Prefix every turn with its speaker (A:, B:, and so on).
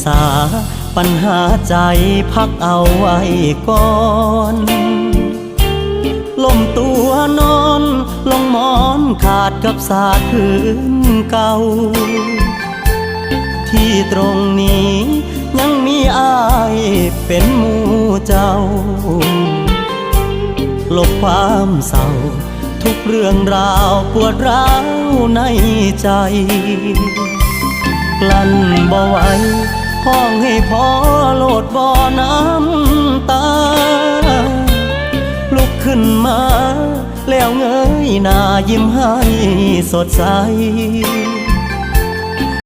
A: สาปัญหาใจพักเอาไว้ก่อนล้มตัวนอนลงหมอนขาดกับสาดพื้นเก่าที่ตรงนี้ยังมีอายเป็นหมู่เจ้าลบความเศร้าทุกเรื่องราวปวดร้าวในใจกลั้นบ่ไหวห้องให้พอโลดบ่อน้ำตาลุกขึ้นมาแล้วเงยหน้ายิ้มให้สดใส